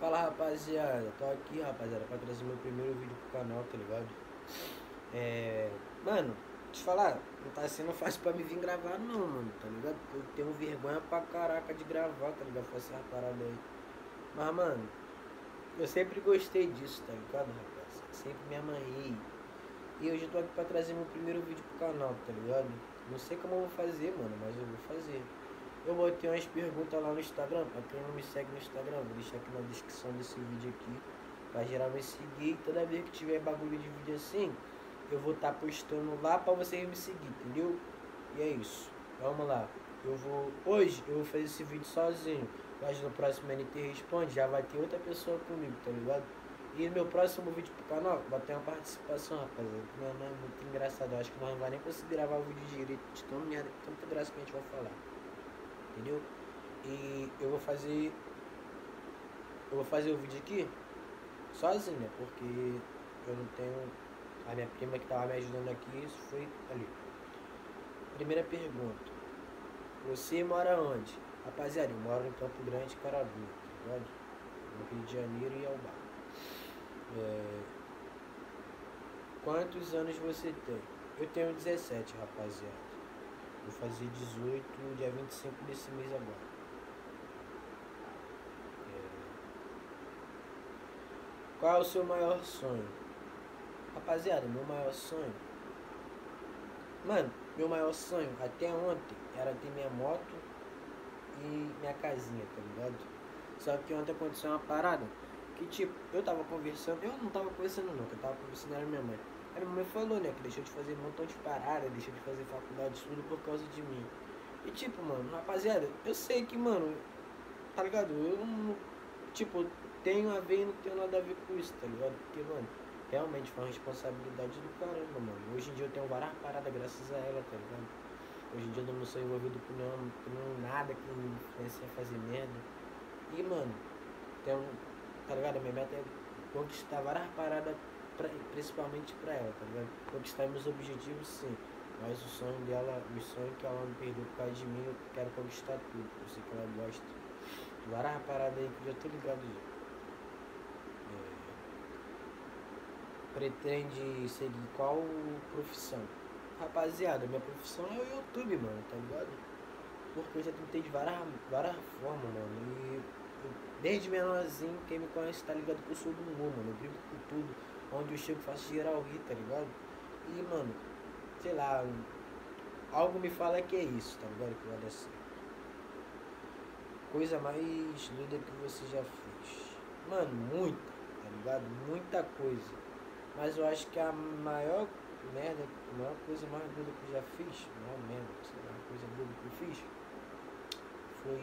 Fala rapaziada, tô aqui rapaziada pra trazer meu primeiro vídeo pro canal, tá ligado? Mano, te falar, não tá sendo fácil pra me vir gravar não, mano, tá ligado? Eu tenho vergonha pra caraca de gravar, tá ligado? Fazer essa parada aí. Mas, mano, eu sempre gostei disso, tá ligado, rapaz? Sempre me amarrei. E hoje eu tô aqui pra trazer meu primeiro vídeo pro canal, tá ligado? Não sei como eu vou fazer, mano, mas eu vou fazer. Eu botei umas perguntas lá no Instagram, pra quem não me segue no Instagram, vou deixar aqui na descrição desse vídeo aqui, pra geral me seguir. E toda vez que tiver bagulho de vídeo assim, eu vou estar postando lá pra vocês me seguir, entendeu? E é isso. Vamos lá. Hoje eu vou fazer esse vídeo sozinho, mas no próximo NT Responde já vai ter outra pessoa comigo, tá ligado? E no meu próximo vídeo pro canal vai ter uma participação, rapaziada. Não é muito engraçado. Eu acho que nós não vai nem conseguir gravar o vídeo direito de tão merda, tanta graça que a gente vai falar. Entendeu? E eu vou fazer o vídeo aqui sozinho, né? Porque eu não tenho. A minha prima que tava me ajudando aqui, isso foi ali. Primeira pergunta. Você mora onde? Rapaziada, eu moro em Campo Grande, Carabu, tá ligado? No Rio de Janeiro e Alba. Quantos anos você tem? Eu tenho 17, rapaziada. Vou fazer 18 dia 25 desse mês agora. Qual é o seu maior sonho? Rapaziada, meu maior sonho. Mano, meu maior sonho até ontem era ter minha moto e minha casinha, tá ligado? Só que ontem aconteceu uma parada que, tipo, eu tava conversando, eu não tava conversando não, que eu tava conversando era minha mãe. Aí minha mãe falou, né, que deixou de fazer um montão de parada, deixou de fazer faculdade, tudo por causa de mim. E tipo, mano, rapaziada, eu sei que, mano, tá ligado? Eu não, tipo, tenho a ver e não tenho nada a ver com isso, tá ligado? Porque, mano, realmente foi uma responsabilidade do caramba, mano. Hoje em dia eu tenho várias paradas graças a ela, tá ligado? Hoje em dia eu não sou envolvido com nada que me influencia a fazer merda. E, mano, tem um, tá ligado? A minha meta é conquistar várias paradas, principalmente pra ela, tá ligado? Conquistar meus objetivos, sim. Mas o sonho dela, o sonho que ela me perdeu por causa de mim, eu quero conquistar tudo. Eu sei que ela gosta de várias paradas aí que eu já tô ligado já. Pretende seguir qual profissão? Rapaziada, minha profissão é o YouTube, mano, tá ligado? Porque eu já tentei de várias formas, mano. E desde menorzinho, quem me conhece tá ligado que eu sou do humor, mano. Eu brinco com tudo. Onde eu chego, faço geral rir, tá ligado? E, mano, sei lá, algo me fala que é isso, tá ligado? Que vai dar certo. Coisa mais doida que você já fez. Mano, muita, tá ligado? Muita coisa. Mas eu acho que a maior merda, a maior coisa mais doida que eu já fiz, maior merda, sei lá, a coisa doida que eu fiz, foi.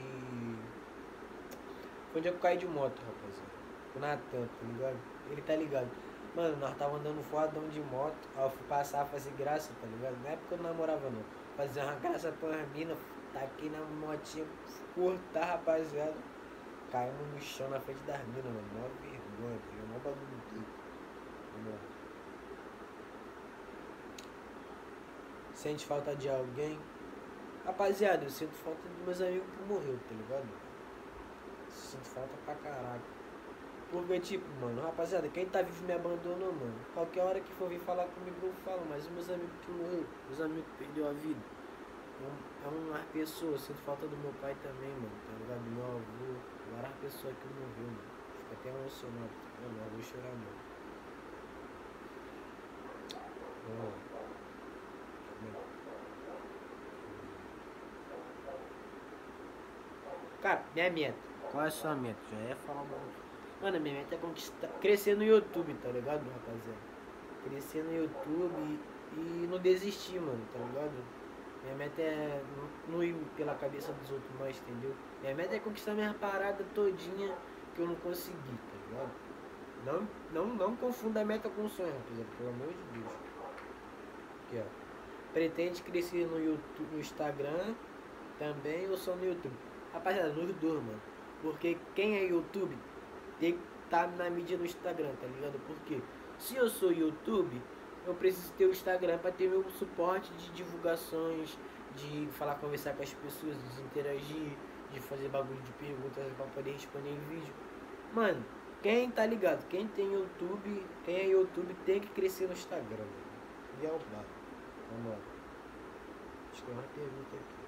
Foi onde eu caí de moto, rapaziada. O Natan, tá ligado? Ele tá ligado. Mano, nós tava andando fodão de moto, aí eu fui passar a fazer graça, tá ligado? Na época eu não namorava não. Fazer uma graça pra uma mina, taquei na motinha, cortar, rapaziada. Caímos no chão na frente das minas, mano. Mó vergonha, tá ligado? Mó bagulho doido. Vamos lá. Sente falta de alguém? Rapaziada, eu sinto falta dos meus amigos que morreu, tá ligado? Sinto falta pra caraca. Porque, tipo, mano, rapaziada, quem tá vivo me abandonou, mano. Qualquer hora que for vir falar comigo, eu falo, mas os meus amigos que morreu, os amigos que perdeu a vida. É uma pessoa, sinto falta do meu pai também, mano, tá ligado? Do meu avô, várias pessoas que morreu, mano. Fico até emocionado, mano, eu vou chorar, mano. Vamos lá. Cara, minha meta. Qual é a sua meta? Já ia falar um bagulho. Mano, minha meta é conquistar, crescer no YouTube, tá ligado, rapaziada? Crescer no YouTube e não desistir, mano, tá ligado? Minha meta é não ir pela cabeça dos outros mais, entendeu? Minha meta é conquistar minha parada todinha que eu não consegui, tá ligado? Não confunda a meta com o sonho, rapaziada, pelo amor de Deus. Aqui, ó. Pretende crescer no YouTube, no Instagram também ou só no YouTube? Rapaziada, nos dois, mano. Porque quem é YouTube tem que estar na mídia do Instagram, tá ligado? Porque se eu sou YouTube, eu preciso ter o Instagram para ter meu suporte de divulgações, de falar, conversar com as pessoas, de interagir, de fazer bagulho de perguntas para poder responder em vídeo. Mano, quem tá ligado? Quem tem YouTube, quem é YouTube tem que crescer no Instagram, mano. E é o bar. Vamos lá. Acho que é uma pergunta aqui.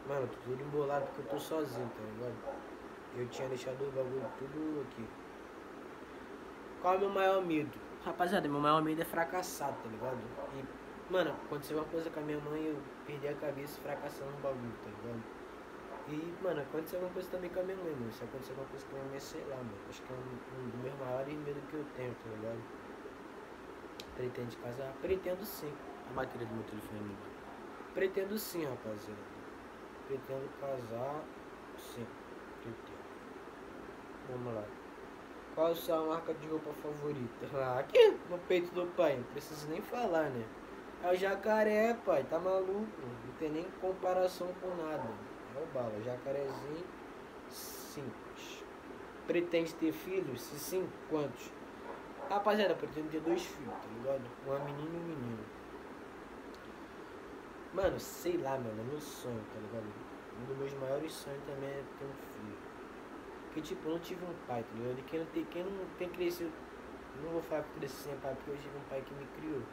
Mano, tô tudo embolado porque eu tô sozinho, tá ligado? Eu tinha deixado o bagulho tudo aqui. Qual é o meu maior medo? Rapaziada, meu maior medo é fracassar, tá ligado? E, mano, aconteceu uma coisa com a minha mãe, eu perdi a cabeça fracassando no bagulho, tá ligado? E, mano, aconteceu uma coisa também com a minha mãe, mano. Se acontecer uma coisa com a minha mãe, sei lá, mano. Acho que é um dos meus maiores medos que eu tenho, tá ligado? Pretende casar? Pretendo sim. A matéria do meu telefone, mano. Pretendo sim, rapaziada. Pretendo casar, sim. Pretendo. Vamos lá. Qual a sua marca de roupa favorita? Ah, aqui no peito do pai, não preciso nem falar, né? É o jacaré, pai, tá maluco? Não tem nem comparação com nada. É o bala, jacarezinho simples. Pretende ter filhos? Se sim, quantos? Rapaziada, pretendo ter 2 filhos, tá ligado? Uma menina e um menino. Mano, sei lá, mano, é meu sonho, tá ligado? Um dos meus maiores sonhos também é ter um filho. Porque, tipo, eu não tive um pai, tá ligado? E quem não tem crescido, não vou falar que cresci sem pai, porque eu tive um pai que me criou.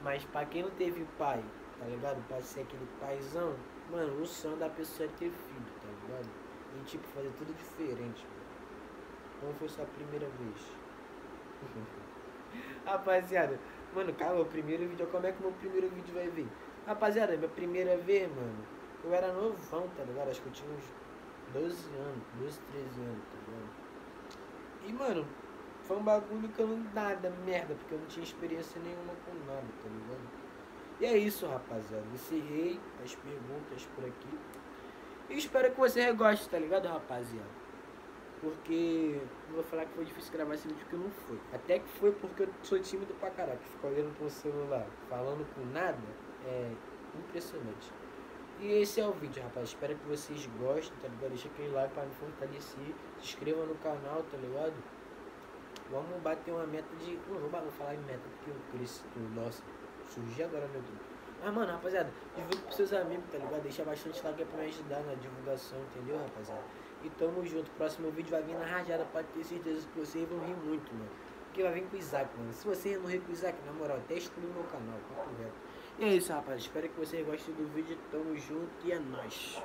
Mas pra quem não teve pai, tá ligado? Pra ser aquele paizão, mano, o sonho da pessoa é ter filho, tá ligado? E, tipo, fazer tudo diferente, mano. Como foi sua primeira vez? Rapaziada, mano, calma, o primeiro vídeo, como é que o meu primeiro vídeo vai vir? Rapaziada, minha primeira vez, mano, eu era novão, tá ligado? Acho que eu tinha uns 12 anos, 12, 13 anos, tá ligado? E, mano, foi um bagulho que eu não nada, merda, porque eu não tinha experiência nenhuma com nada, tá ligado? E é isso, rapaziada. Encerrei as perguntas por aqui. E espero que você goste, tá ligado, rapaziada? Porque não vou falar que foi difícil gravar esse vídeo, porque não foi. Até que foi porque eu sou tímido pra caralho. Ficar olhando pro celular, falando com nada, é impressionante. E esse é o vídeo, rapaz. Espero que vocês gostem, tá ligado? Deixa aquele like pra me fortalecer. Se inscreva no canal, tá ligado? Vamos bater uma meta de... Não vou falar em meta, porque eu cresci... Nossa, surgi agora, meu Deus. Mas, mano, rapaziada, divulga pros seus amigos, tá ligado? Deixa bastante like pra me ajudar na divulgação, entendeu, rapaziada? E tamo junto. Próximo vídeo vai vir na rajada, pode ter certeza que vocês vão rir muito, mano. Porque vai vir com o Isaac, mano. Se você não rir com o Isaac, na moral, até exclui o meu canal, papo reto. E é isso, rapaz. Espero que vocês gostem do vídeo. Tamo junto e é nóis.